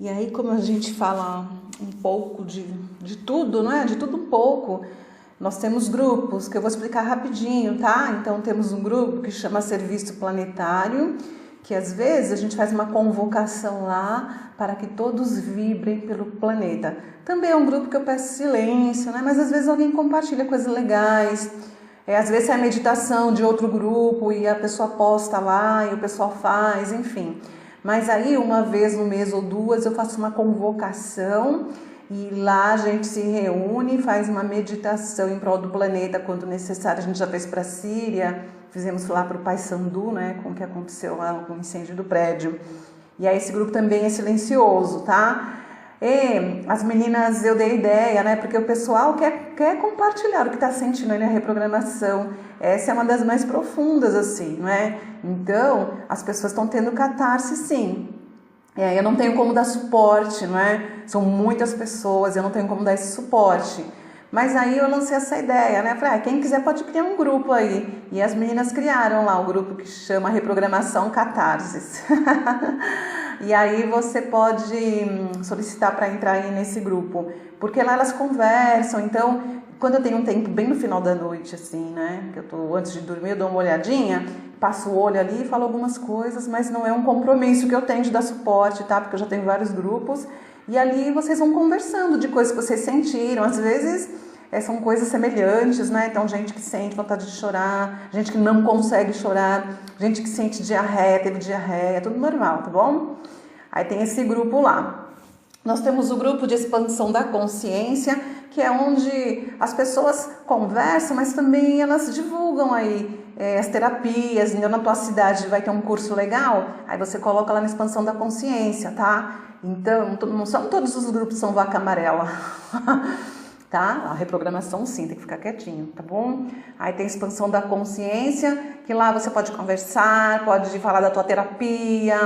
E aí, como a gente fala um pouco de tudo, não é? De tudo um pouco, nós temos grupos que eu vou explicar rapidinho, tá? Então, temos um grupo que chama Serviço Planetário, que às vezes a gente faz uma convocação lá para que todos vibrem pelo planeta. Também é um grupo que eu peço silêncio, né? Mas às vezes alguém compartilha coisas legais. Às vezes é a meditação de outro grupo e a pessoa posta lá e o pessoal faz, enfim. Mas aí uma vez no mês ou duas eu faço uma convocação e lá a gente se reúne, faz uma meditação em prol do planeta quando necessário. A gente já fez para a Síria, fizemos lá para o Paissandu, né, com o que aconteceu lá com o incêndio do prédio. E aí esse grupo também é silencioso, tá? E as meninas, eu dei ideia, né? Porque o pessoal quer compartilhar o que está sentindo aí na reprogramação. Essa é uma das mais profundas, assim, não é? Então, as pessoas estão tendo catarse, sim. Eu não tenho como dar suporte, não é? São muitas pessoas, eu não tenho como dar esse suporte. Mas aí eu lancei essa ideia, né? Falei, quem quiser pode criar um grupo aí. E as meninas criaram lá um grupo que chama Reprogramação Catarses. E aí você pode solicitar para entrar aí nesse grupo, porque lá elas conversam. Então, quando eu tenho um tempo bem no final da noite, assim, né, que eu tô antes de dormir, eu dou uma olhadinha, passo o olho ali e falo algumas coisas, mas não é um compromisso que eu tenho de dar suporte, tá? Porque eu já tenho vários grupos e ali vocês vão conversando de coisas que vocês sentiram. Às vezes são coisas semelhantes, né? Então, gente que sente vontade de chorar, gente que não consegue chorar, gente que sente diarreia, teve diarreia, tudo normal, tá bom? Aí tem esse grupo lá. Nós temos o grupo de expansão da consciência, que é onde as pessoas conversam, mas também elas divulgam aí as terapias. Então, na tua cidade vai ter um curso legal, aí você coloca lá na expansão da consciência, tá? Então, não são todos os grupos são vaca amarela. Tá? A reprogramação sim, tem que ficar quietinho, tá bom? Aí tem a expansão da consciência, que lá você pode conversar, pode falar da tua terapia,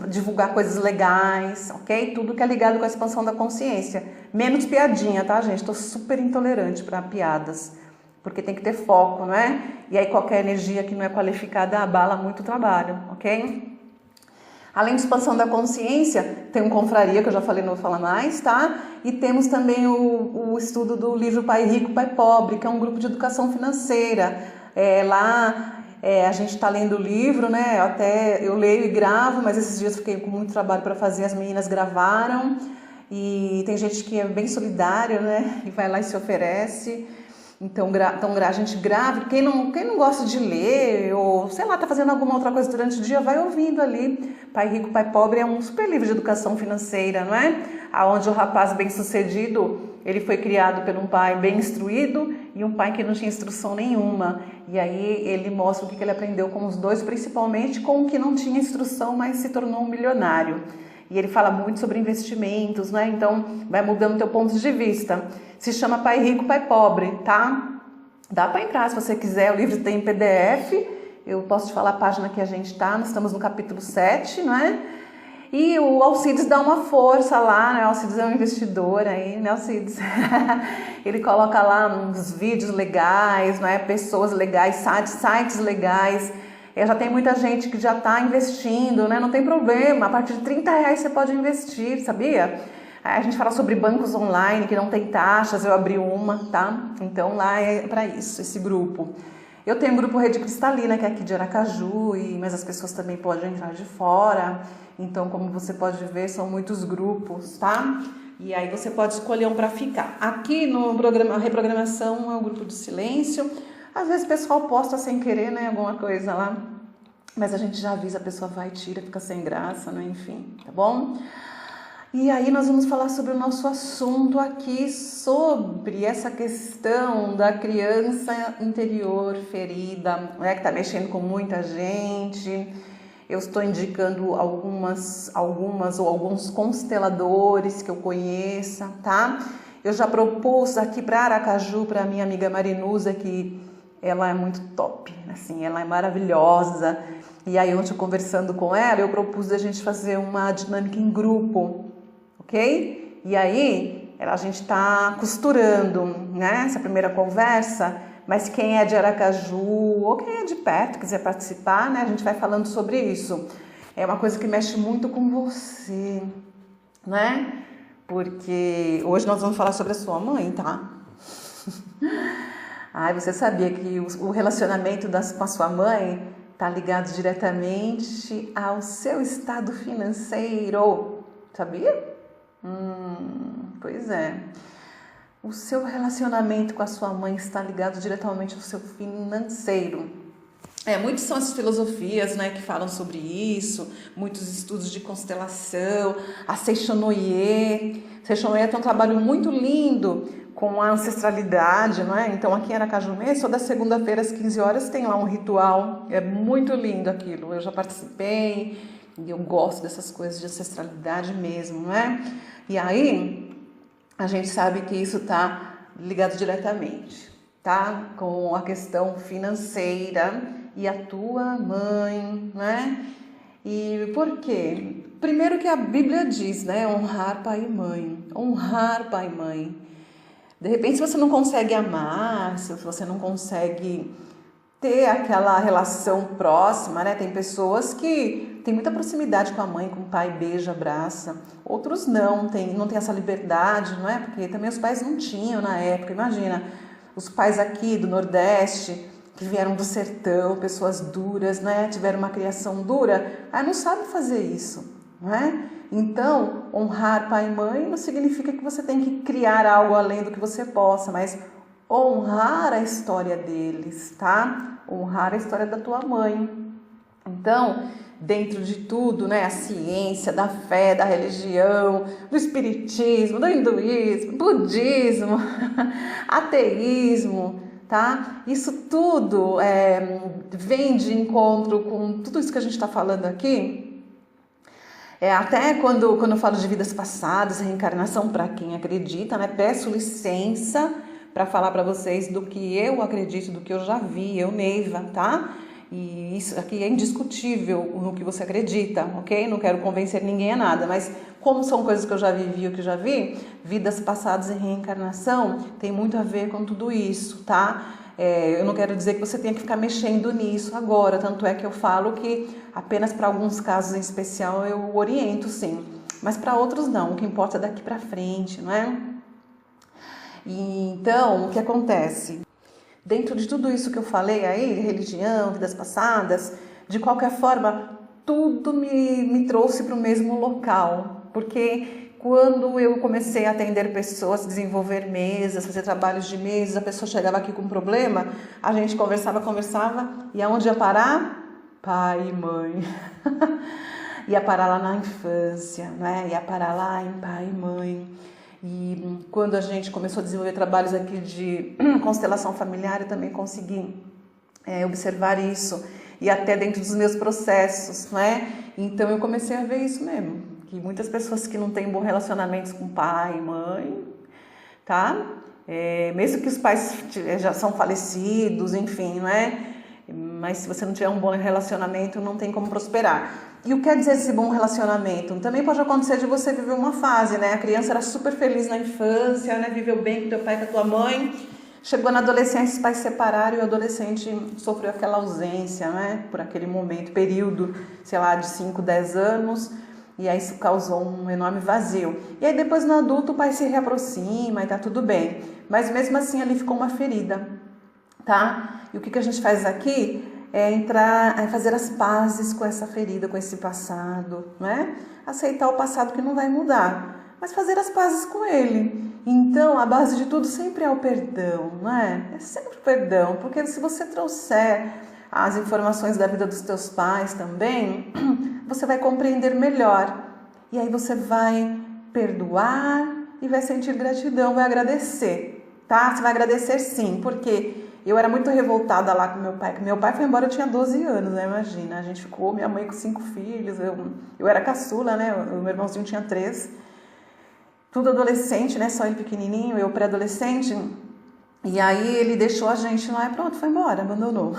divulgar coisas legais, ok? Tudo que é ligado com a expansão da consciência. Menos piadinha, tá, gente? Tô super intolerante para piadas, porque tem que ter foco, não é? E aí qualquer energia que não é qualificada abala muito o trabalho, ok? Além de expansão da consciência, tem um confraria, que eu já falei, não vou falar mais, tá? E temos também o estudo do livro Pai Rico, Pai Pobre, que é um grupo de educação financeira. Lá a gente está lendo o livro, né? Eu leio e gravo, mas esses dias fiquei com muito trabalho para fazer, as meninas gravaram. E tem gente que é bem solidária, né? E vai lá e se oferece. Então a gente grava. Quem não gosta de ler ou, sei lá, tá fazendo alguma outra coisa durante o dia, vai ouvindo ali. Pai Rico, Pai Pobre é um super livro de educação financeira, não é? Onde o rapaz bem-sucedido, ele foi criado por um pai bem instruído e um pai que não tinha instrução nenhuma. E aí ele mostra o que ele aprendeu com os dois, principalmente com o que não tinha instrução, mas se tornou um milionário. E ele fala muito sobre investimentos, né? Então vai mudando teu ponto de vista. Se chama Pai Rico, Pai Pobre, tá? Dá para entrar se você quiser, o livro tem em PDF. Eu posso te falar a página que a gente tá, nós estamos no capítulo 7, não é? E o Alcides dá uma força lá, né? O Alcides é um investidor aí, né, Alcides? Ele coloca lá uns vídeos legais, não é? Pessoas legais, sites legais. Já tem muita gente que já está investindo, né? Não tem problema, a partir de R$30 você pode investir, sabia? Aí a gente fala sobre bancos online que não tem taxas, eu abri uma, tá? Então lá é para isso, esse grupo. Eu tenho um grupo Rede Cristalina, que é aqui de Aracaju, mas as pessoas também podem entrar de fora. Então, como você pode ver, são muitos grupos, tá? E aí você pode escolher um para ficar. Aqui no programa, a reprogramação é o grupo de silêncio. Às vezes o pessoal posta sem querer, né, alguma coisa lá, mas a gente já avisa, a pessoa vai, tira, fica sem graça, né, enfim, tá bom? E aí nós vamos falar sobre o nosso assunto aqui, sobre essa questão da criança interior ferida, né, que tá mexendo com muita gente. Eu estou indicando algumas ou alguns consteladores que eu conheça, tá? Eu já propus aqui para Aracaju, para minha amiga Marinusa, que ela é muito top, assim, ela é maravilhosa. E aí ontem, conversando com ela, eu propus a gente fazer uma dinâmica em grupo, ok? E aí a gente está costurando, né, essa primeira conversa, mas quem é de Aracaju ou quem é de perto, quiser participar, né, a gente vai falando sobre isso. É uma coisa que mexe muito com você. né? Porque hoje nós vamos falar sobre a sua mãe, tá? Ai, você sabia que o relacionamento com a sua mãe está ligado diretamente ao seu estado financeiro? Sabia? Pois é. O seu relacionamento com a sua mãe está ligado diretamente ao seu financeiro. Muitas são as filosofias, né, que falam sobre isso, muitos estudos de constelação, a Seishonoye. Seishonoye tem um trabalho muito lindo com a ancestralidade, não é? Então aqui em Aracajumê, só da segunda-feira às 15 horas tem lá um ritual, é muito lindo aquilo, eu já participei e eu gosto dessas coisas de ancestralidade mesmo, não é? E aí a gente sabe que isso está ligado diretamente, tá? Com a questão financeira e a tua mãe, né? E por quê? Primeiro que a Bíblia diz, né? Honrar pai e mãe. Honrar pai e mãe. De repente, se você não consegue amar, se você não consegue ter aquela relação próxima, né? Tem pessoas que têm muita proximidade com a mãe, com o pai, beija, abraça. Outros não tem essa liberdade, não é? Porque também os pais não tinham na época. Imagina, os pais aqui do Nordeste, que vieram do sertão, pessoas duras, né? Tiveram uma criação dura, não sabe fazer isso, não é? Então, honrar pai e mãe não significa que você tem que criar algo além do que você possa, mas honrar a história deles, tá? Honrar a história da tua mãe. Então, dentro de tudo, né? A ciência, da fé, da religião, do espiritismo, do hinduísmo, budismo, ateísmo, tá? Isso tudo vem de encontro com tudo isso que a gente está falando aqui. Até quando eu falo de vidas passadas, reencarnação, para quem acredita, né? Peço licença para falar para vocês do que eu acredito, do que eu já vi, eu, Neiva, tá? E isso aqui é indiscutível no que você acredita, ok? Não quero convencer ninguém a nada, mas como são coisas que eu já vivi, o que eu já vi, vidas passadas e reencarnação tem muito a ver com tudo isso, tá? Eu não quero dizer que você tenha que ficar mexendo nisso agora, tanto é que eu falo que apenas para alguns casos em especial eu oriento, sim, mas para outros não, o que importa é daqui para frente, não é? E então, o que acontece? Dentro de tudo isso que eu falei aí, religião, vidas passadas, de qualquer forma, tudo me trouxe para o mesmo local, porque quando eu comecei a atender pessoas, desenvolver mesas, fazer trabalhos de mesas, a pessoa chegava aqui com um problema, a gente conversava, e aonde ia parar? Pai e mãe. Ia parar lá na infância, né? Ia parar lá em pai e mãe. E quando a gente começou a desenvolver trabalhos aqui de constelação familiar, eu também consegui observar isso. E até dentro dos meus processos, né? Então eu comecei a ver isso mesmo. Que muitas pessoas que não têm bons relacionamentos com pai e mãe, tá? Mesmo que os pais já são falecidos, enfim, não é? Mas se você não tiver um bom relacionamento, não tem como prosperar. E o que quer dizer esse bom relacionamento? Também pode acontecer de você viver uma fase, né? A criança era super feliz na infância, né? Viveu bem com teu pai e com a tua mãe. Chegou na adolescência, os pais se separaram e o adolescente sofreu aquela ausência, né? Por aquele momento, período, sei lá, de 5, 10 anos. E aí isso causou um enorme vazio. E aí depois no adulto o pai se reaproxima e tá tudo bem. Mas mesmo assim ali ficou uma ferida, tá? E o que a gente faz aqui é fazer as pazes com essa ferida, com esse passado, não é? Aceitar o passado que não vai mudar, mas fazer as pazes com ele. Então, a base de tudo sempre é o perdão, não é? É sempre o perdão, porque se você trouxer as informações da vida dos teus pais também, você vai compreender melhor. E aí você vai perdoar e vai sentir gratidão, vai agradecer, tá? Você vai agradecer sim, porque eu era muito revoltada lá com meu pai, que meu pai foi embora, eu tinha 12 anos, né? Imagina, a gente ficou, minha mãe com 5 filhos, eu era caçula, né? O meu irmãozinho tinha 3, tudo adolescente, né? Só ele pequenininho, eu pré-adolescente. E aí ele deixou a gente lá e pronto, foi embora, abandonou.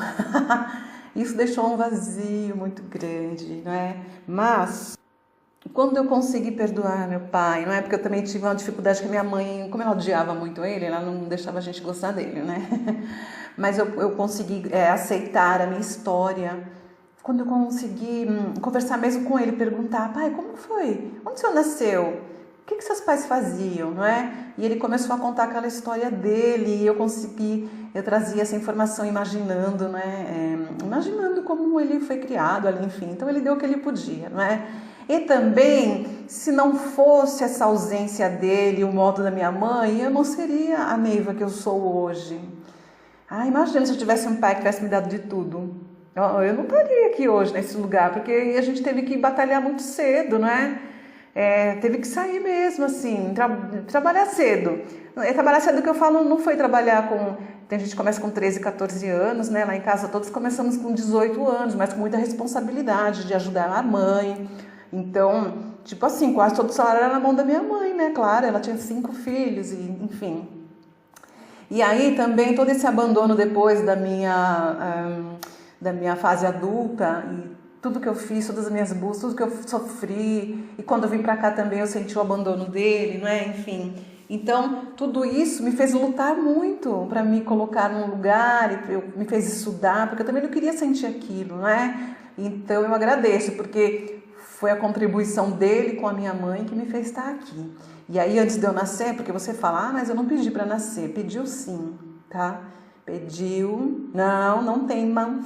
Isso deixou um vazio muito grande, não é? Mas quando eu consegui perdoar meu pai, não é? Porque eu também tive uma dificuldade que minha mãe, como ela odiava muito ele, ela não deixava a gente gostar dele, né? Mas eu consegui aceitar a minha história. Quando eu consegui conversar mesmo com ele, perguntar, pai, como foi? Onde o senhor nasceu? que seus pais faziam, não é? E ele começou a contar aquela história dele e eu trazia essa informação imaginando, né? Imaginando como ele foi criado ali, enfim. Então ele deu o que ele podia, não é? E também, se não fosse essa ausência dele, o modo da minha mãe, eu não seria a Neiva que eu sou hoje. Imagina se eu tivesse um pai que tivesse me dado de tudo. Eu não estaria aqui hoje nesse lugar, porque a gente teve que batalhar muito cedo, não é? Teve que sair mesmo, assim, trabalhar cedo. Trabalhar cedo que eu falo não foi trabalhar com... Tem gente que começa com 13, 14 anos, né? Lá em casa todos começamos com 18 anos, mas com muita responsabilidade de ajudar a mãe. Então, tipo assim, quase todo o salário era na mão da minha mãe, né? Claro, ela tinha 5 filhos, e enfim. E aí também todo esse abandono depois da minha fase adulta, e tudo que eu fiz, todas as minhas buscas, tudo que eu sofri, e quando eu vim pra cá também eu senti o abandono dele, não é? Enfim. Então, tudo isso me fez lutar muito para me colocar num lugar, me fez estudar, porque eu também não queria sentir aquilo, não é? Então, eu agradeço, porque foi a contribuição dele com a minha mãe que me fez estar aqui. E aí, antes de eu nascer, porque você fala, mas eu não pedi para nascer. Pediu sim, tá? Pediu. Não teima.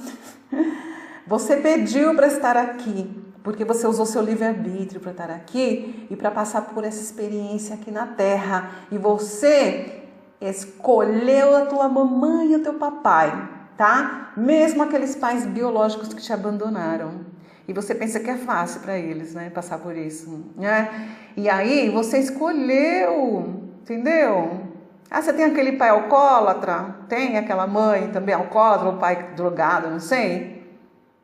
Você pediu para estar aqui, porque você usou seu livre-arbítrio para estar aqui e para passar por essa experiência aqui na Terra. E você escolheu a tua mamãe e o teu papai, tá? Mesmo aqueles pais biológicos que te abandonaram. E você pensa que é fácil para eles, né? Passar por isso, né? E aí você escolheu, entendeu? Você tem aquele pai alcoólatra? Tem aquela mãe também alcoólatra ou pai drogado, não sei?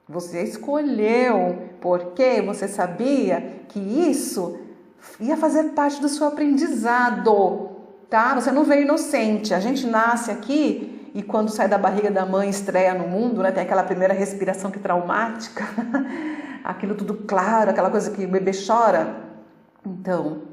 Você escolheu porque você sabia que isso ia fazer parte do seu aprendizado, tá? Você não veio inocente. A gente nasce aqui e quando sai da barriga da mãe, estreia no mundo, né? Tem aquela primeira respiração que é traumática, aquilo tudo claro, aquela coisa que o bebê chora. Então,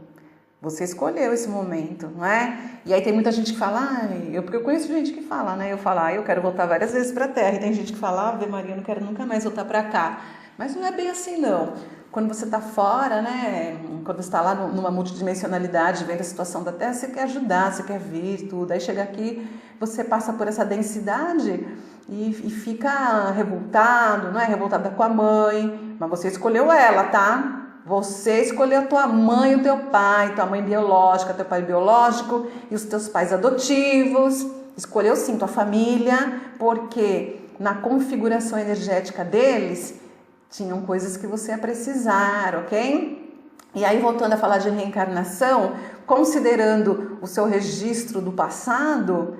você escolheu esse momento, não é? E aí tem muita gente que fala, porque eu conheço gente que fala, né? Eu falo, eu quero voltar várias vezes para a Terra. E tem gente que fala, Ave Maria, eu não quero nunca mais voltar para cá. Mas não é bem assim, não. Quando você está fora, né? Quando você está lá numa multidimensionalidade, vendo a situação da Terra, você quer ajudar, você quer vir, tudo. Aí chega aqui, você passa por essa densidade e fica revoltado, não é? Revoltada com a mãe, mas você escolheu ela, tá? Você escolheu a tua mãe e o teu pai, tua mãe biológica, teu pai biológico e os teus pais adotivos. Escolheu sim tua família, porque na configuração energética deles tinham coisas que você ia precisar, ok? E aí, voltando a falar de reencarnação, considerando o seu registro do passado,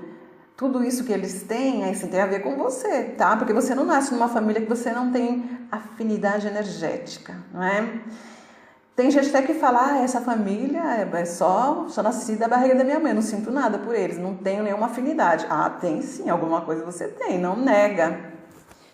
tudo isso que eles têm, assim, tem a ver com você, tá? Porque você não nasce numa família que você não tem afinidade energética, não é? Tem gente até que fala, essa família é só nasci da barriga da minha mãe, não sinto nada por eles, não tenho nenhuma afinidade. Tem sim, alguma coisa você tem, não nega.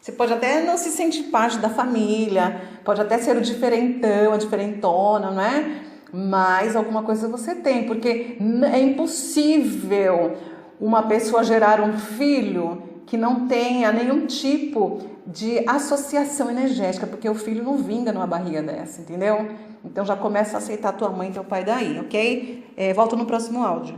Você pode até não se sentir parte da família, pode até ser o diferentão, a diferentona, não é? Mas alguma coisa você tem, porque é impossível uma pessoa gerar um filho que não tenha nenhum tipo de associação energética, porque o filho não vinga numa barriga dessa, entendeu? Então já começa a aceitar tua mãe e teu pai daí, ok? Volto no próximo áudio.